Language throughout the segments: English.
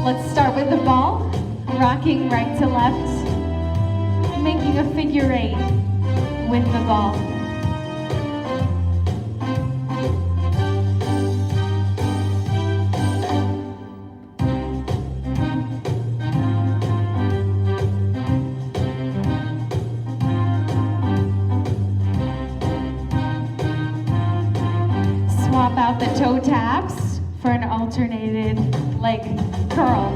Let's start with the ball, rocking right to left, making a figure 8 with the ball. Swap out the toe taps for an alternated leg curl.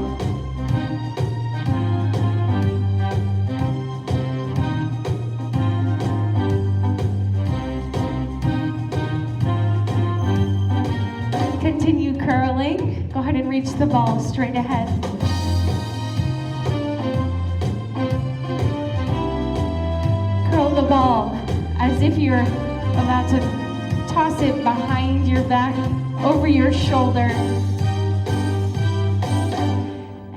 Continue curling. Go ahead and reach the ball straight ahead. Curl the ball as if you're about to toss it behind your back, over your shoulder.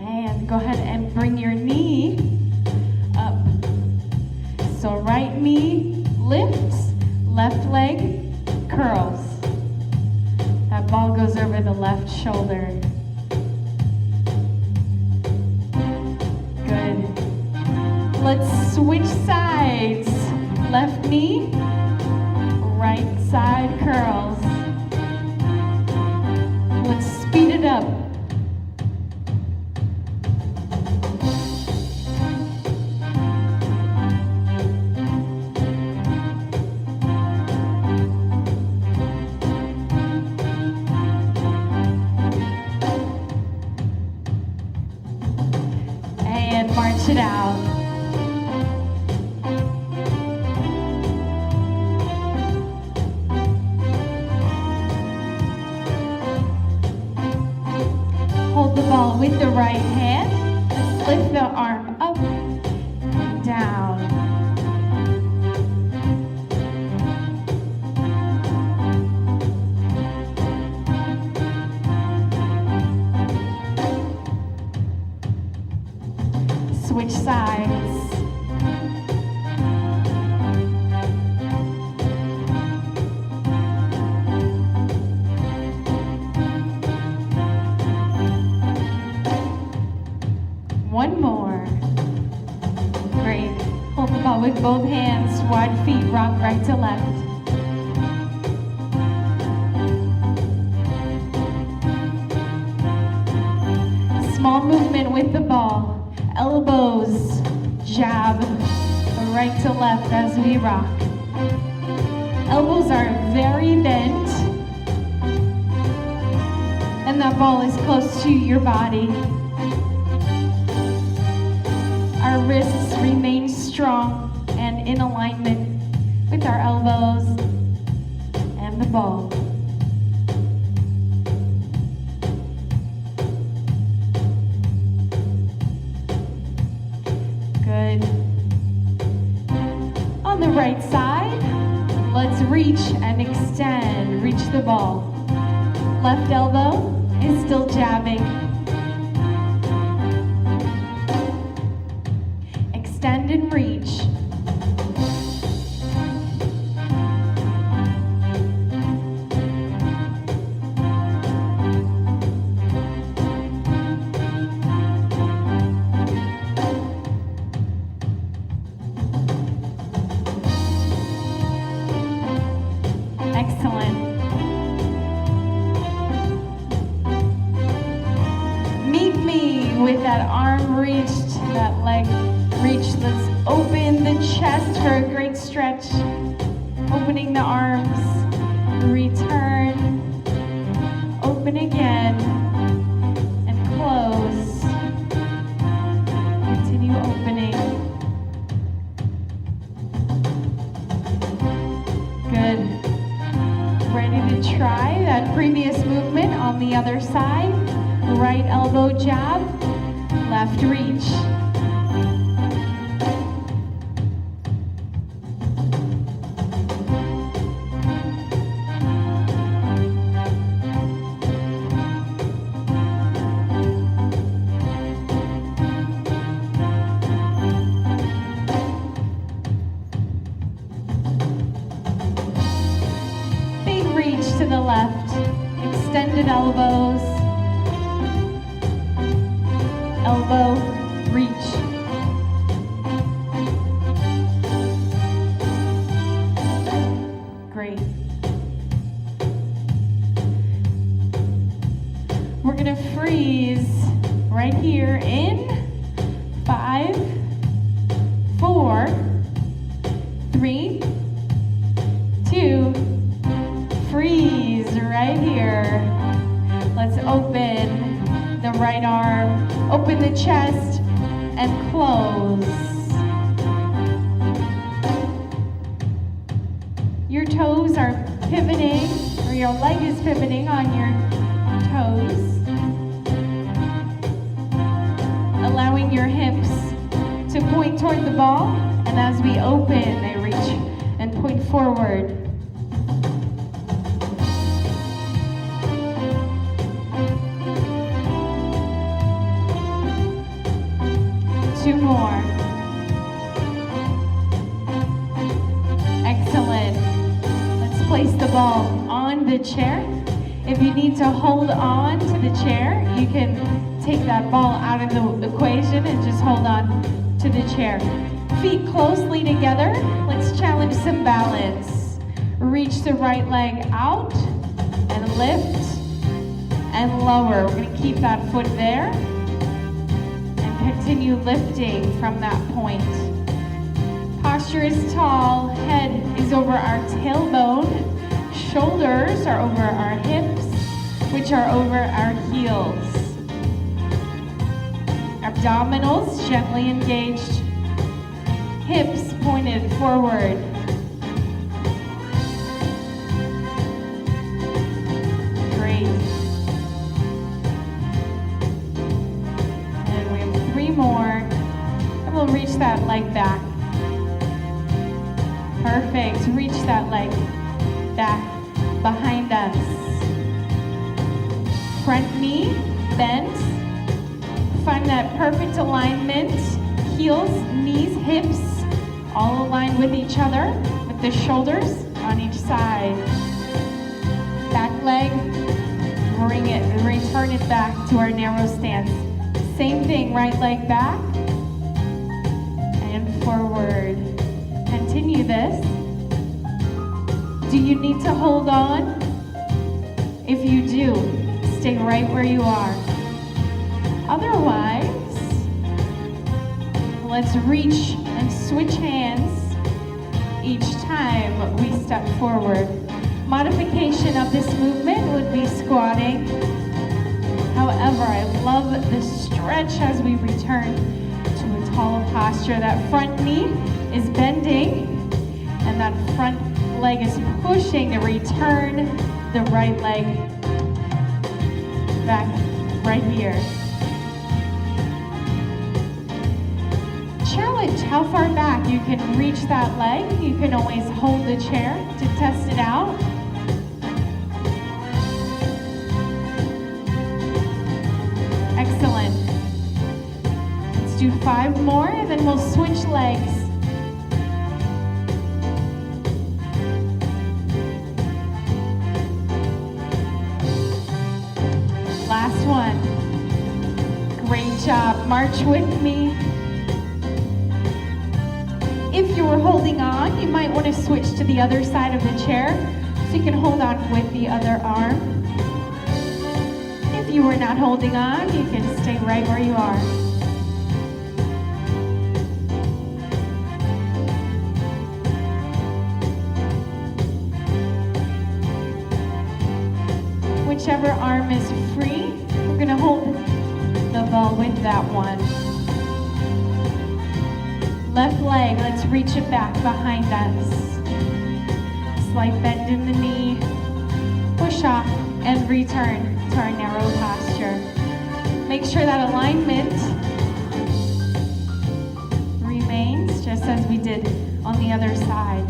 And go ahead and bring your knee up. So right knee lifts, left leg curls. That ball goes over the left shoulder. Good. Let's switch sides. Left knee, right side curls. Let's speed it up. And march it out. Hold the ball with the right hand. Let's lift the arm up and down. Switch sides. One more. Great. Hold the ball with both hands, wide feet, rock right to left. Small movement with the ball. Elbows, jab, right to left as we rock. Elbows are very bent, and that ball is close to your body. Our wrists remain strong and in alignment with our elbows and the ball. Good. On the right side, let's reach and extend. Reach the ball. Left elbow is still jabbing. Extend and reach. Excellent. Meet me with that arm reached, that leg reached. Let's open the chest for a great stretch. Opening the arms. Return. Open again. And close. Continue opening. Good. Ready to try that previous movement on the other side. Right elbow jab, left reach. Big reach to the left, extended elbows. elbow, reach. Great. We're gonna freeze right here in 5, 4, 3, 2, freeze right here. Let's open the right arm, open the chest, and close. Your toes are pivoting, or your leg is pivoting on your toes. Allowing your hips to point toward the ball, and as we open, they reach and point forward. Two more. Excellent. Let's place the ball on the chair. If you need to hold on to the chair, you can take that ball out of the equation and just hold on to the chair. Feet closely together. Let's challenge some balance. Reach the right leg out and lift and lower. We're going to keep that foot there and continue lifting from that point. Posture is tall. Head is over our tailbone. Shoulders are over our hips, which are over our heels. Abdominals gently engaged. Hips pointed forward. Great. And we have 3 more. And we'll reach that leg back. Perfect. Reach that leg back behind us. Front knee bent. Find that perfect alignment. Heels, knees, hips, all aligned with each other, with the shoulders on each side. Back leg, bring it, return it back to our narrow stance. Same thing, right leg back, and forward. Continue this. Do you need to hold on? If you do, stay right where you are. Otherwise, let's reach and switch hands each time we step forward. Modification of this movement would be squatting. However, I love the stretch as we return to a tall posture. That front knee is bending and that front leg is pushing to return the right leg back right here. Challenge how far back you can reach that leg. You can always hold the chair to test it out. Excellent. Let's do 5 more, and then we'll switch legs. Last one. Great job. March with me. If you were holding on, you might want to switch to the other side of the chair so you can hold on with the other arm. If you were not holding on, you can stay right where you are. Whichever arm is free, we're going to hold the ball with that one. Left leg, let's reach it back behind us. Slight bend in the knee. Push off and return to our narrow posture. Make sure that alignment remains just as we did on the other side.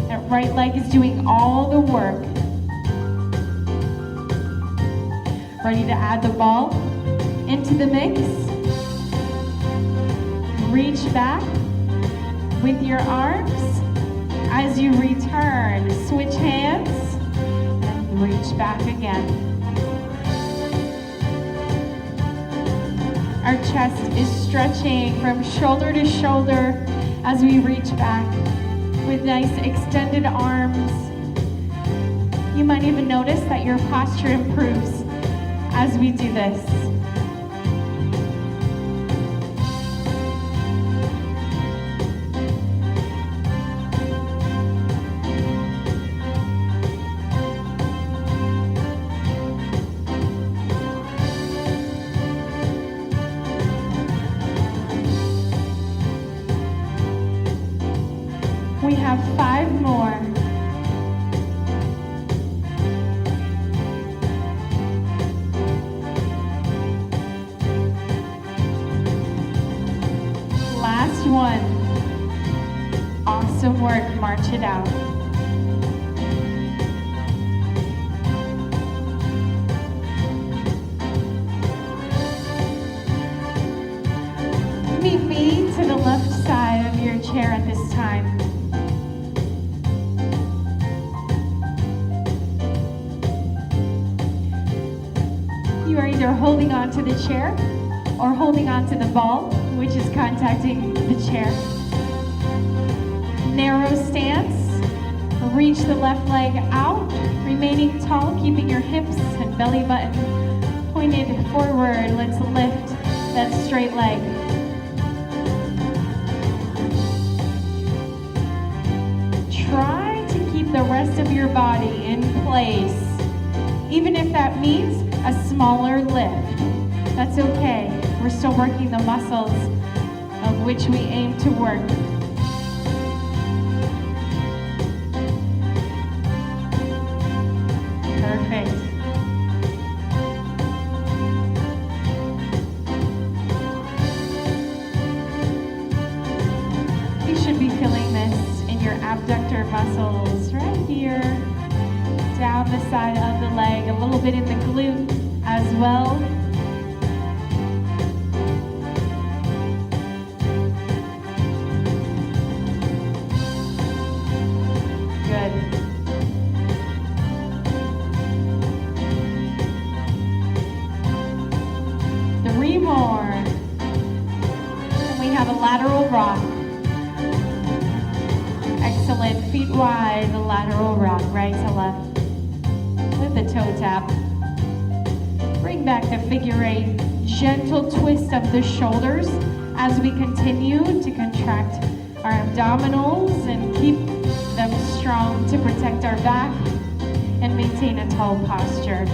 That right leg is doing all the work. Ready to add the ball into the mix. Reach back with your arms. As you return, switch hands and reach back again. Our chest is stretching from shoulder to shoulder as we reach back with nice extended arms. You might even notice that your posture improves as we do this. We have 5 more. Last one. Awesome work, march it out. Meet me to the left side of your chair at this time. You are either holding on to the chair or holding on to the ball, which is contacting the chair. Narrow stance. Reach the left leg out, remaining tall, keeping your hips and belly button pointed forward. Let's lift that straight leg. Try to keep the rest of your body in place, even if that means a smaller lift. That's okay. We're still working the muscles of which we aim to work. Perfect. You should be feeling this in your abductor muscles right here, down the side of the leg, a little bit in the glute as well. Good. 3 more. And we have a lateral rock. Excellent. Feet wide, the lateral rock, right to left. With the toe tap. Bring back the figure 8. Gentle twist of the shoulders as we continue to contract our abdominals and keep them strong to protect our back and maintain a tall posture.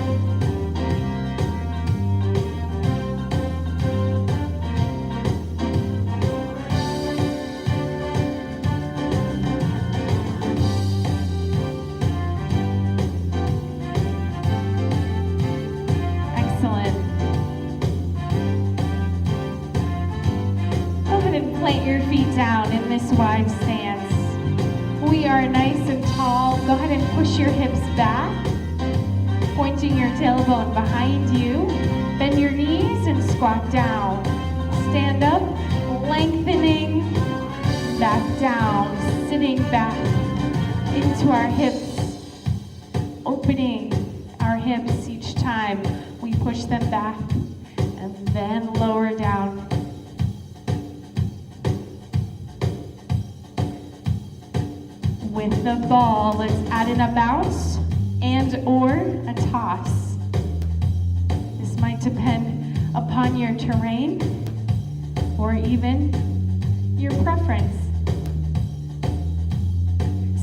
Plant your feet down in this wide stance. We are nice and tall. Go ahead and push your hips back, pointing your tailbone behind you. Bend your knees and squat down. Stand up, lengthening, back down, sitting back into our hips, opening our hips each time we push them back, and then lower down. With the ball, let's add in a bounce and or a toss. This might depend upon your terrain or even your preference.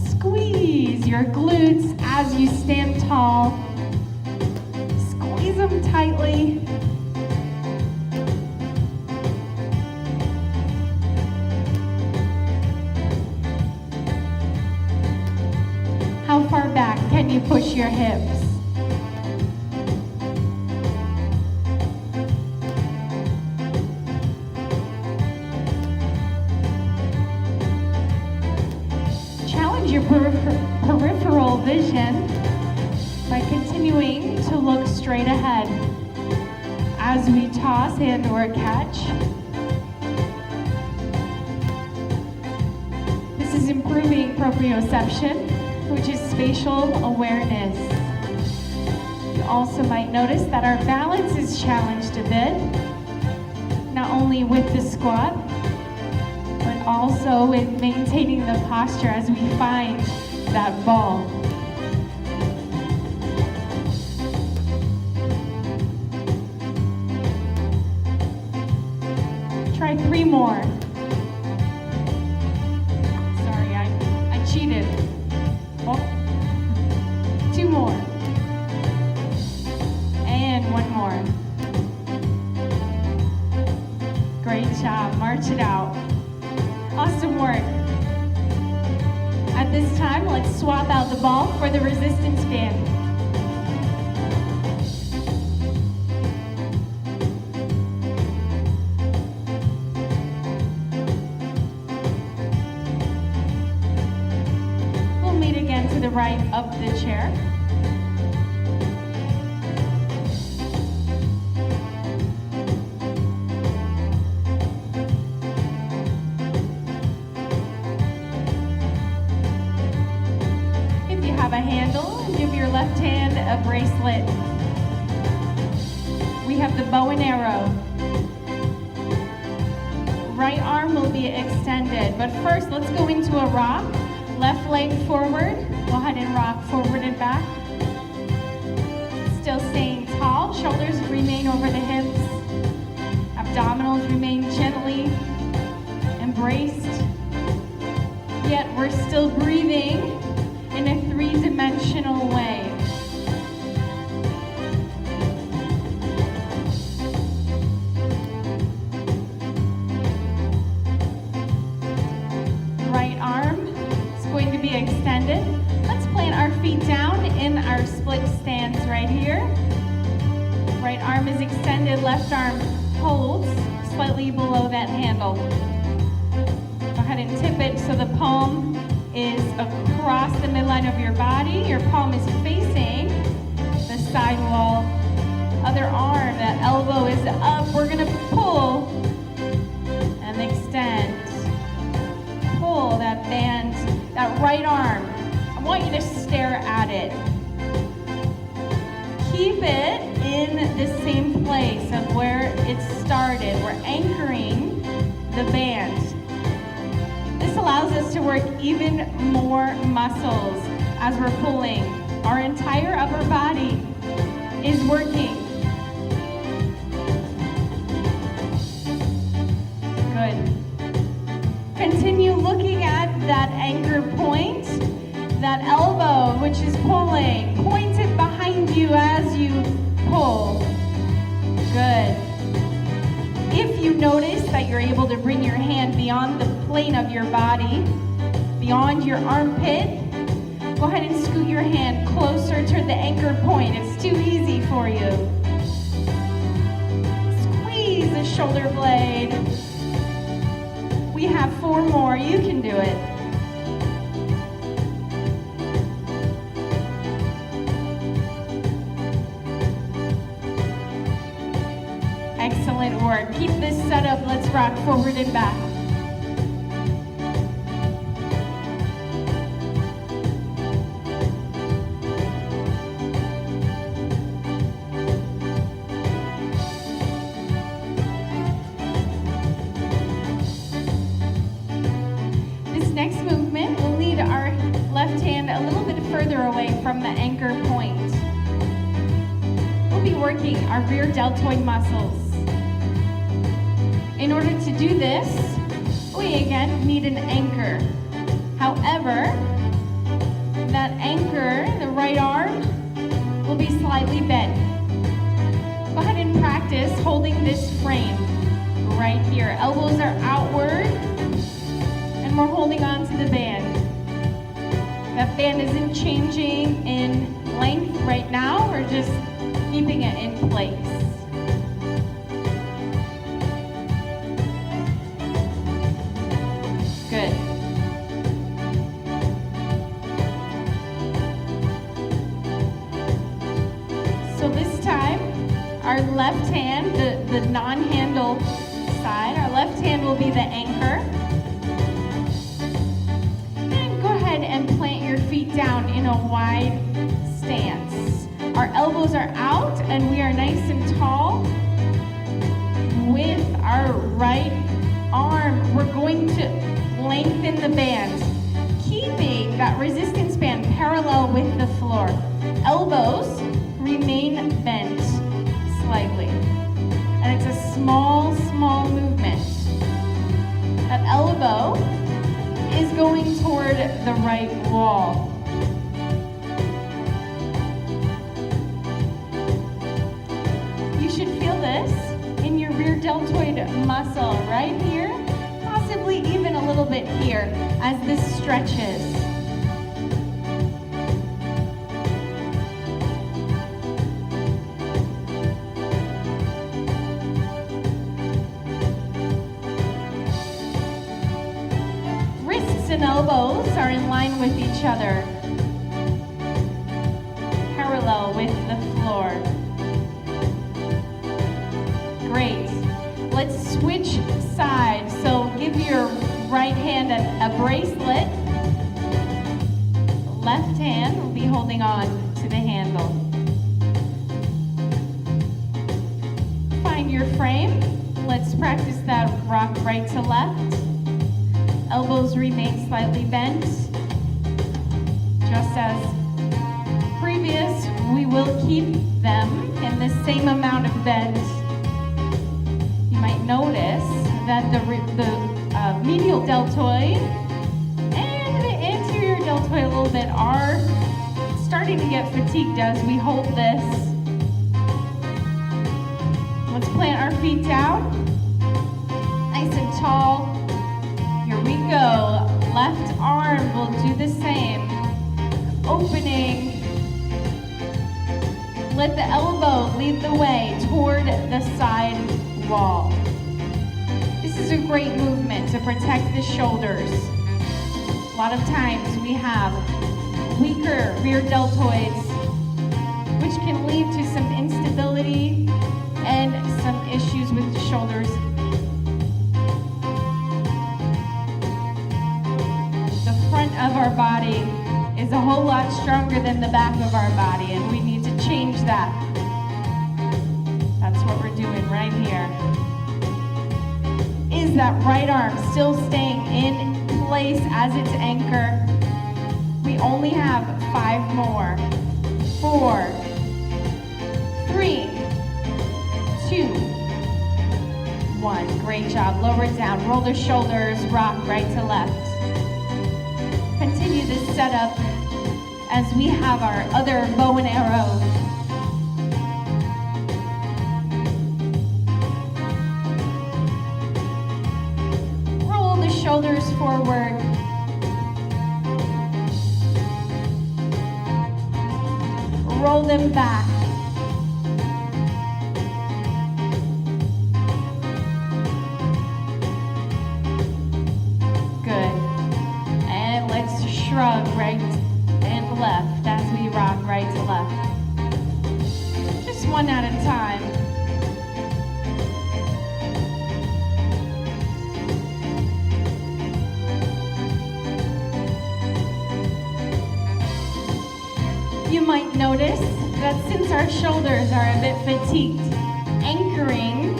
Squeeze your glutes as you stand tall. Squeeze them tightly. How far back can you push your hips? Challenge your peripheral vision by continuing to look straight ahead as we toss and or catch. This is improving proprioception, which is spatial awareness. You also might notice that our balance is challenged a bit. not only with the squat, but also with maintaining the posture as we find that ball. Try 3 more. Sorry, I cheated. Oh. 2 more. And 1 more. Great job. March it out. Awesome work. At this time, let's swap out the ball for the resistance band. We'll meet again to the right of the chair. Have a handle, give your left hand a bracelet. We have the bow and arrow. Right arm will be extended, but first let's go into a rock. Left leg forward, go ahead and rock forward and back. Still staying tall, shoulders remain over the hips. Abdominals remain gently embraced. Yet we're still breathing in a 3-dimensional way. Right arm is going to be extended. Let's plant our feet down in our split stance right here. Right arm is extended, left arm holds slightly below that handle. Go ahead and tip it so the palm is across the midline of your body. Your palm is facing the side wall. Other arm, that elbow is up. We're gonna pull and extend. Pull that band, that right arm. I want you to stare at it. Keep it in the same place of where it started. We're anchoring the band. This allows us to work even more muscles as we're pulling. Our entire upper body is working. Good. Continue looking at that anchor point, that elbow which is pulling. Point it behind you as you pull. Good. If you notice that you're able to bring your hand beyond the plane of your body, beyond your armpit, go ahead and scoot your hand closer to the anchor point. It's too easy for you. Squeeze the shoulder blade. We have 4 more. You can do it. Excellent work. Keep this set up. Let's rock forward and back. This next movement will lead our left hand a little bit further away from the anchor point. We'll be working our rear deltoid muscles. In order to do this, we again need an anchor. However, that anchor, the right arm, will be slightly bent. Go ahead and practice holding this frame right here. Elbows are outward, and we're holding on to the band. That band isn't changing in length right now, we're just keeping it in place. Good. So this time, our left hand, the non-handle side, our left hand will be the anchor. And go ahead and plant your feet down in a wide stance. Our elbows are out and we are nice and tall. with our right arm, we're going to lengthen the band, keeping that resistance band parallel with the floor. Elbows remain bent slightly. And it's a small, small movement. That elbow is going toward the right wall. You should feel this in your rear deltoid muscle right here, possibly even a little bit here as this stretches. Wrists and elbows are in line with each other, parallel with the floor. Great. Let's switch sides. So give your right hand a bracelet. Left hand will be holding on to the handle. Find your frame. Let's practice that rock right to left. Elbows remain slightly bent. Just as previous, we will keep them in the same amount of bend. You might notice that the medial deltoid and the anterior deltoid a little bit are starting to get fatigued as we hold this. Let's plant our feet down, nice and tall. Here we go. Left arm will do the same. Opening. Let the elbow lead the way toward the side wall. This is a great movement to protect the shoulders. A lot of times we have weaker rear deltoids, which can lead to some instability and some issues with the shoulders. The front of our body is a whole lot stronger than the back of our body, and we need to change that. That's what we're doing right here. Is that right arm still staying in place as its anchor? We only have 5 more. 4, 3, 2, 1. Great job. Lower it down. Roll the shoulders. Rock right to left. Continue this setup as we have our other bow and arrow. Roll the shoulders forward. Roll them back. Good. And let's shrug right and left as we rock right to left. Just one at a time. You might notice that since our shoulders are a bit fatigued, anchoring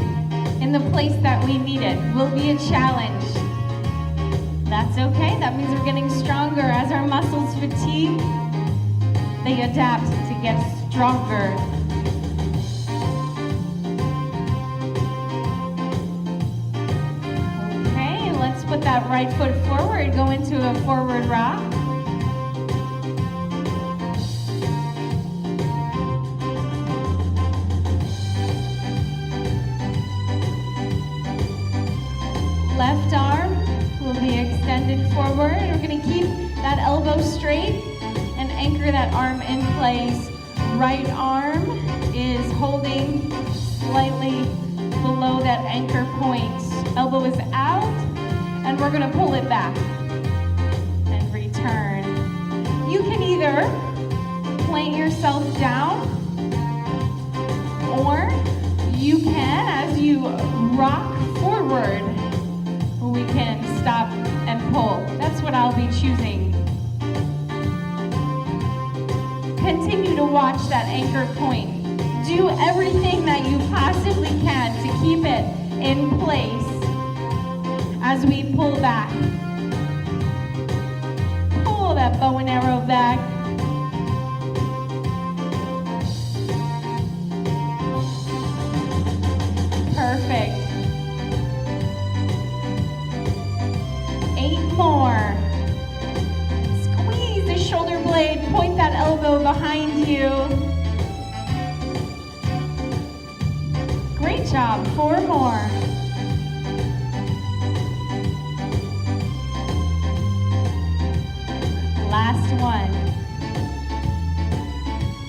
in the place that we need it will be a challenge. That's okay. That means we're getting stronger. As our muscles fatigue, they adapt to get stronger. Okay, let's put that right foot forward, go into a forward rock. Left arm will be extended forward. We're going to keep that elbow straight and anchor that arm in place. Right arm is holding slightly below that anchor point. Elbow is out, and we're going to pull it back and return. You can either plant yourself down, or you can, as you rock forward, we can stop and pull. That's what I'll be choosing. Continue to watch that anchor point. Do everything that you possibly can to keep it in place as we pull back. Pull that bow and arrow back. Perfect. 8 more. Squeeze the shoulder blade, point that elbow behind you. Great job, 4 more. Last one.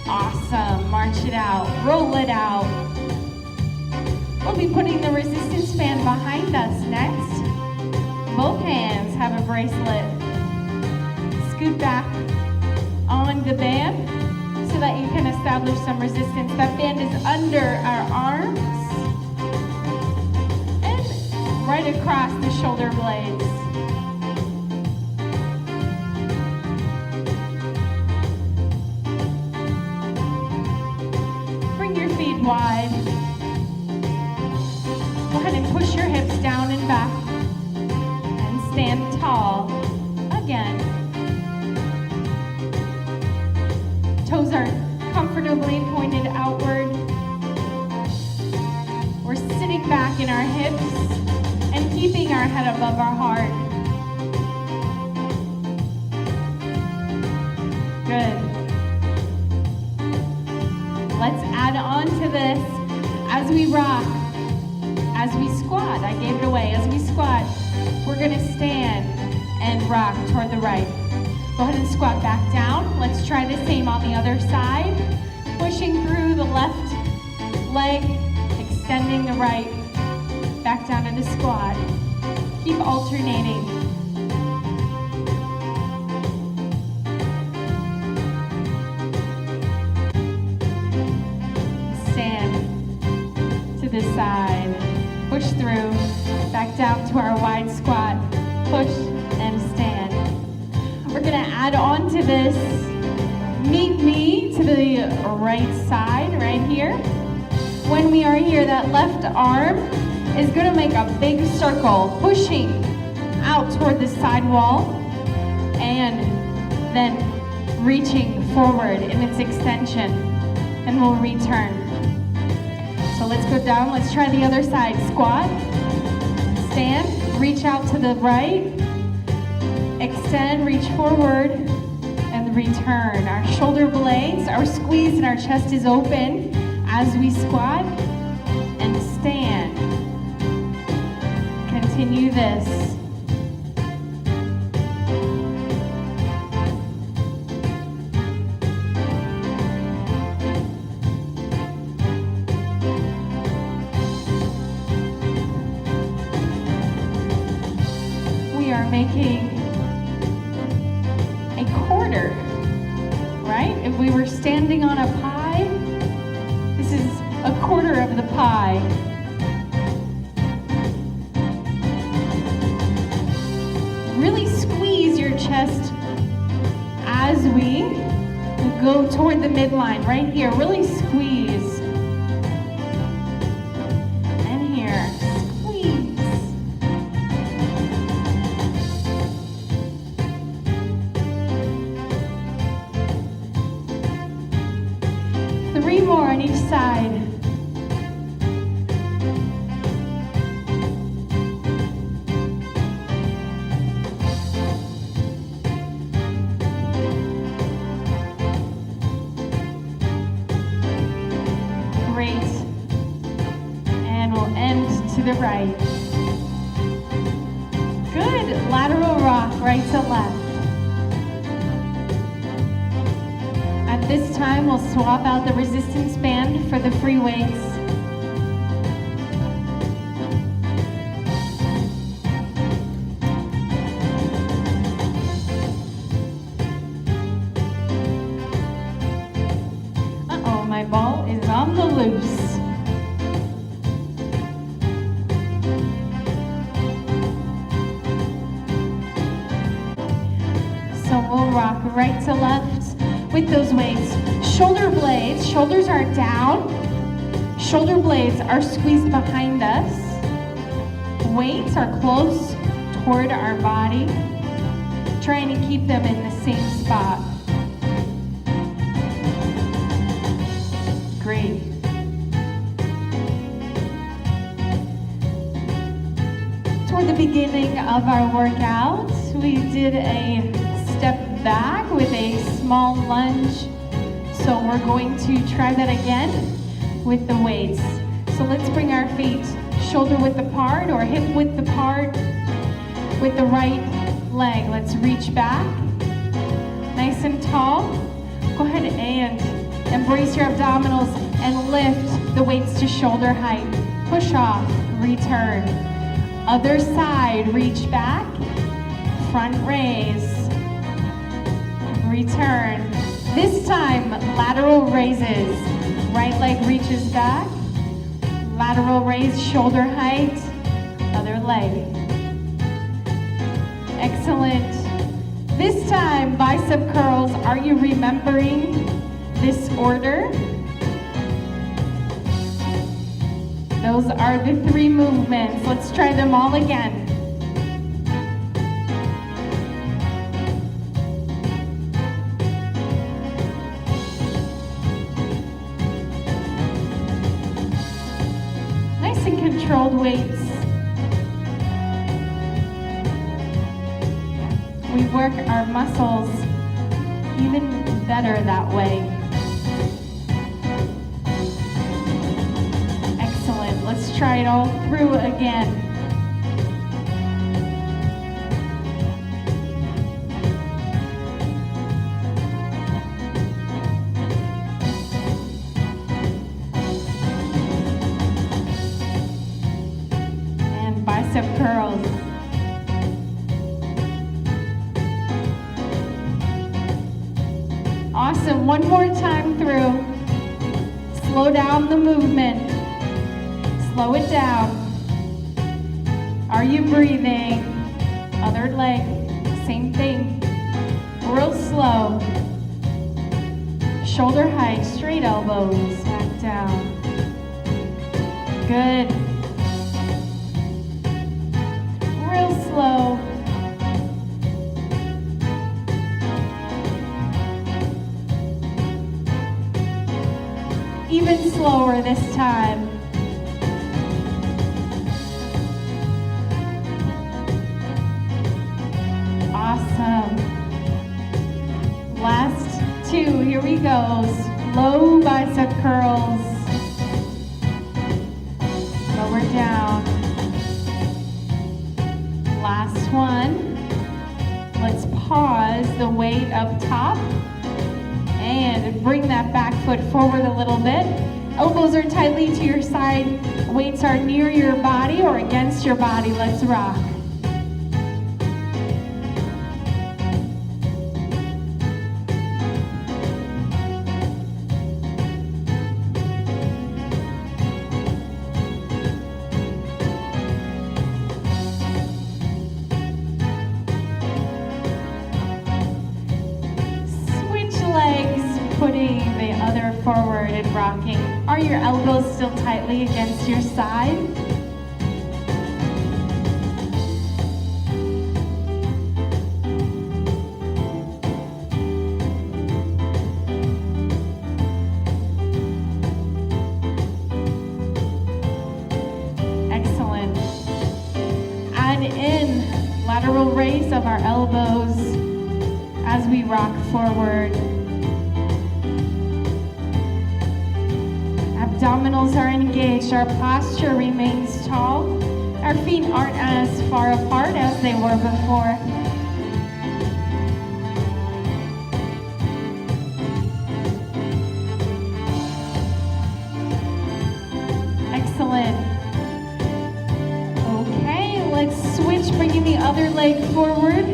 Awesome, march it out, roll it out. We'll be putting the resistance band behind us next. Both hands have a bracelet. Scoot back on the band so that you can establish some resistance. That band is under our arms and right across the shoulder blades. Bring your feet wide. Go ahead and push your hips down and back and stand tall again. Toes are comfortably pointed outward. We're sitting back in our hips and keeping our head above our heart. Good. Let's add on to this as we rock. As we squat, I gave it away. As we squat, we're gonna stand and rock toward the right. Go ahead and squat back down. Let's try the same on the other side. Pushing through the left leg, extending the right, back down to the squat. Keep alternating. Stand to the side. Push through, back down to our wide squat, push and stand. We're gonna add on to this, meet me to the right side, right here. When we are here, that left arm is gonna make a big circle, pushing out toward the side wall, and then reaching forward in its extension, and we'll return. So let's go down, let's try the other side. Squat, stand, reach out to the right, extend, reach forward, and return. Our shoulder blades are squeezed and our chest is open as we squat and stand. Continue this. Making a quarter, right? If we were standing on a pie, this is a quarter of the pie. Really squeeze your chest as we go toward the midline, right here. Really squeeze. And here. Three more on each side. Great. And we'll end to the right. Good. Lateral rock, right to left. This time we'll swap out the resistance band for the free weights. Uh-oh, my ball is on the loose. So we'll rock right to left with those weights. Shoulder blades, shoulders are down. Shoulder blades are squeezed behind us. weights are close toward our body, trying to keep them in the same spot. Great. Toward the beginning of our workout, we did a step back with a small lunge. So we're going to try that again with the weights. So let's bring our feet shoulder width apart or hip width apart with the right leg. Let's reach back, nice and tall. Go ahead and embrace your abdominals and lift the weights to shoulder height. Push off, return. Other side, reach back, front raise, return. This time, lateral raises. Right leg reaches back, lateral raise, shoulder height, other leg. Excellent. This time, bicep curls. Are you remembering this order? Those are the 3 movements. Let's try them all again. Nice and controlled weights. We work our muscles even better that way. Excellent. Let's try it all through again. And bicep curls. Awesome. One more time through. Slow down the movement. Slow it down. Are you breathing? Other leg. Same thing. Real slow. Shoulder height. Straight elbows. Back down. Good. Real slow. Even slower this time. Awesome. Last 2, here we go. Slow bicep curls. Lower down. Last one. Let's pause the weight up top. And bring that back foot forward a little bit. Elbows are tightly to your side. Weights are near your body or against your body. Let's rock. Putting the other forward and rocking. Are your elbows still tightly against your side? Excellent. Add in lateral raise of our elbows as we rock forward. Abdominals are engaged, our posture remains tall. Our feet aren't as far apart as they were before. Excellent. Okay, let's switch, bringing the other leg forward.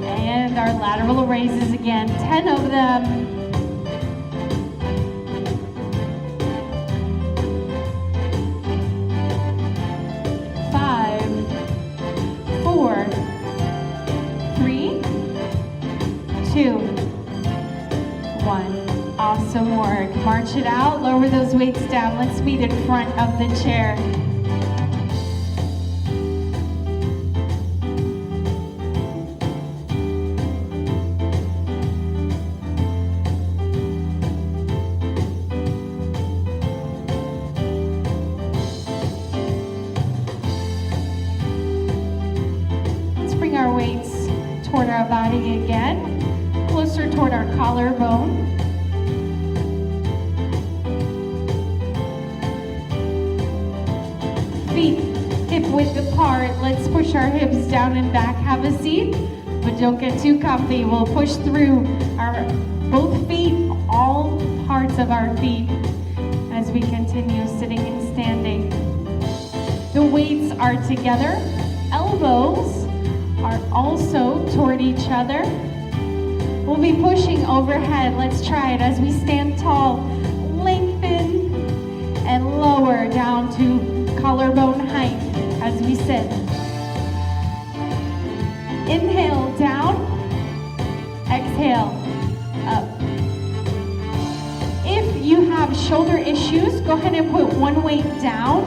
And our lateral raises again, 10 of them. Awesome work. March it out, lower those weights down. Let's meet in front of the chair. Let's bring our weights toward our body again, closer toward our collarbone. Feet hip width apart. Let's push our hips down and back. Have a seat, but don't get too comfy. We'll push through our both feet, all parts of our feet, as we continue sitting and standing. The weights are together. Elbows are also toward each other. We'll be pushing overhead. Let's try it as we stand tall. Lengthen and lower down to collarbone height as we sit. Inhale down, exhale up. If you have shoulder issues, go ahead and put one weight down,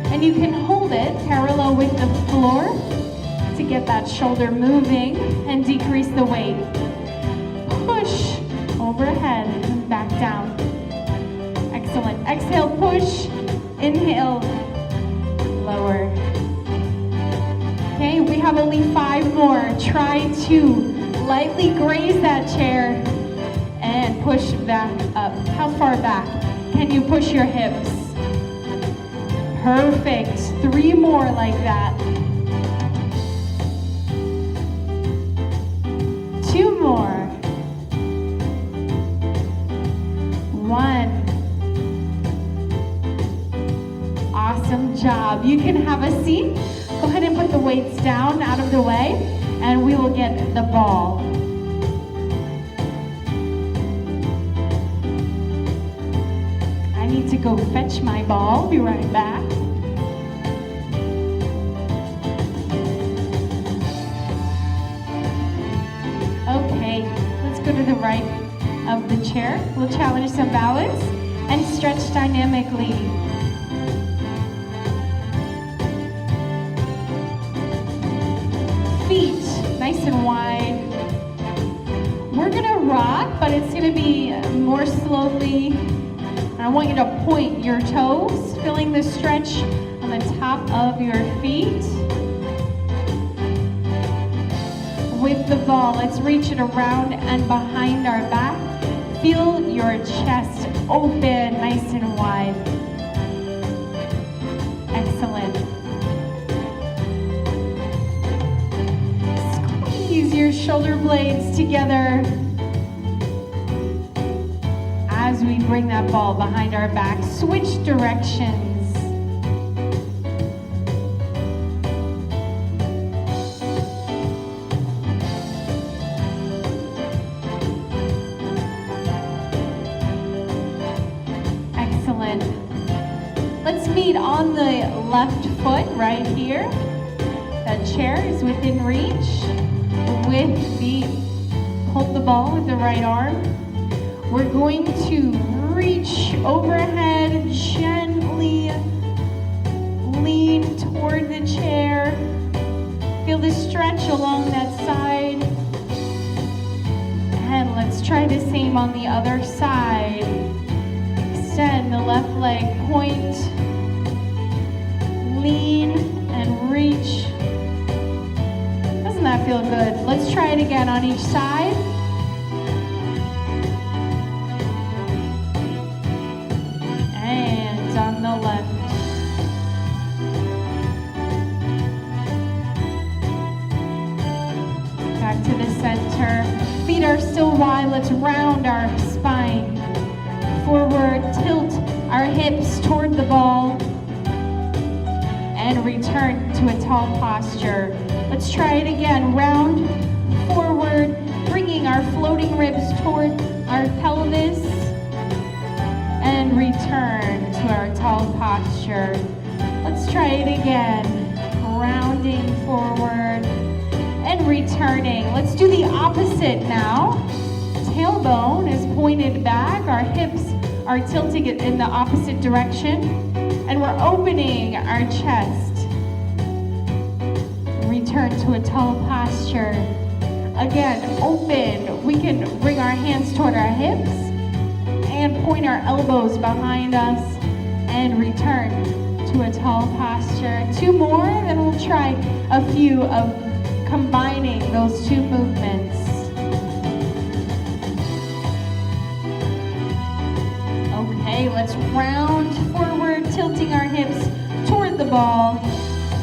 and you can hold it parallel with the floor to get that shoulder moving and decrease the weight. Push overhead and back down. Excellent. Exhale, push. Inhale, lower. Okay, we have only 5 more. Try to lightly graze that chair and push back up. How far back? Can you push your hips? Perfect. 3 more like that. 2 more. 1. Awesome job. You can have a seat. Go ahead and put the weights down out of the way, and we will get the ball. I need to go fetch my ball. Be right back. Okay, let's go to the right of the chair. We'll challenge some balance and stretch dynamically. Feet nice and wide. We're gonna rock, but it's gonna be more slowly. And I want you to point your toes, feeling the stretch on the top of your feet. With the ball, let's reach it around and behind our back. Feel your chest open, nice and wide. Excellent. Squeeze your shoulder blades together as we bring that ball behind our back. Switch directions. Excellent. Let's meet on the left foot right here. That chair is within reach. With the, hold the ball with the right arm. We're going to reach overhead, gently lean toward the chair. Feel the stretch along that side. And let's try the same on the other side. Extend the left leg, point, lean, and reach. Doesn't that feel good? Let's try it again on each side. And on the left. Back to the center. Feet are still wide. Let's round our spine. Forward, tilt our hips toward the ball. And return to a tall posture. Let's try it again. Round, forward, bringing our floating ribs toward our pelvis. And return to our tall posture. Let's try it again. Rounding forward and returning. Let's do the opposite now. tailbone is pointed back. Our hips are tilting it in the opposite direction. And we're opening our chest. Return to a tall posture. Again, open. We can bring our hands toward our hips and point our elbows behind us and return to a tall posture. 2 more, then we'll try a few of combining those 2 movements. Okay, let's round forward, tilting our hips toward the ball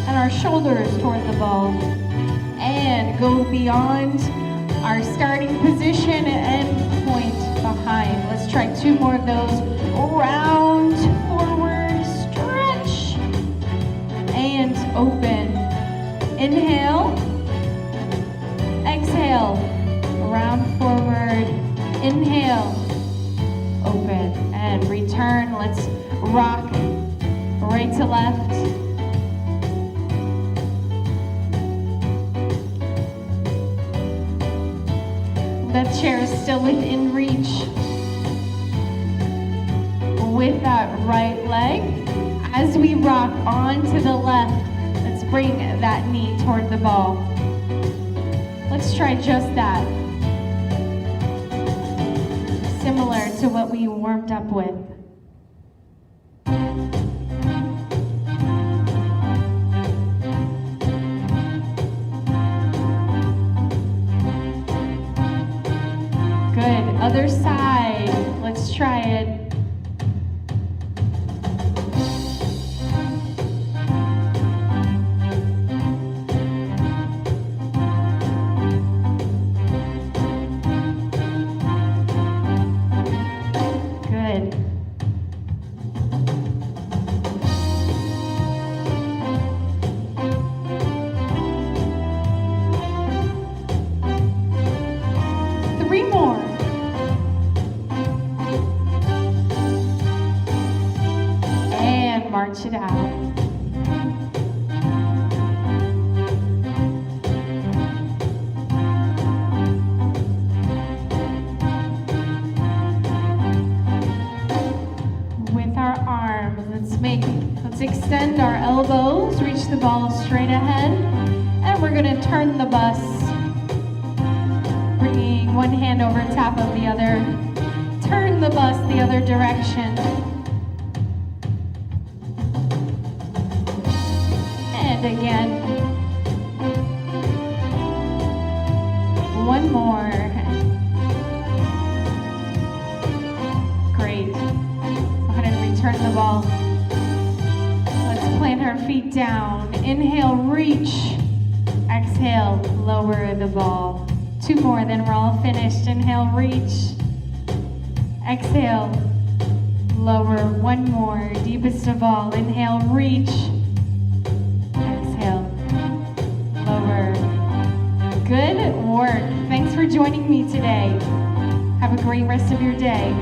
and our shoulders toward the ball. And go beyond our starting position and point behind. Let's try 2 more of those. Round forward, stretch, and open. Inhale, exhale, round forward, inhale, open, and return. Let's rock right to left. That chair is still within reach. With that right leg, as we rock onto the left, let's bring that knee toward the ball. Let's try just that. Similar to what we warmed up with. Good, other side, let's try it. March it out. With our arms, let's extend our elbows, reach the ball straight ahead, and we're gonna turn the bus, bringing one hand over top of the other. Turn the bus the other direction. Again. One more. Great. Go ahead and return the ball. Let's plant our feet down. Inhale, reach. Exhale, lower the ball. 2 more, then we're all finished. Inhale, reach. Exhale, lower. 1 more, deepest of all. Inhale, reach. Lower. Good work. Thanks for joining me today. Have a great rest of your day.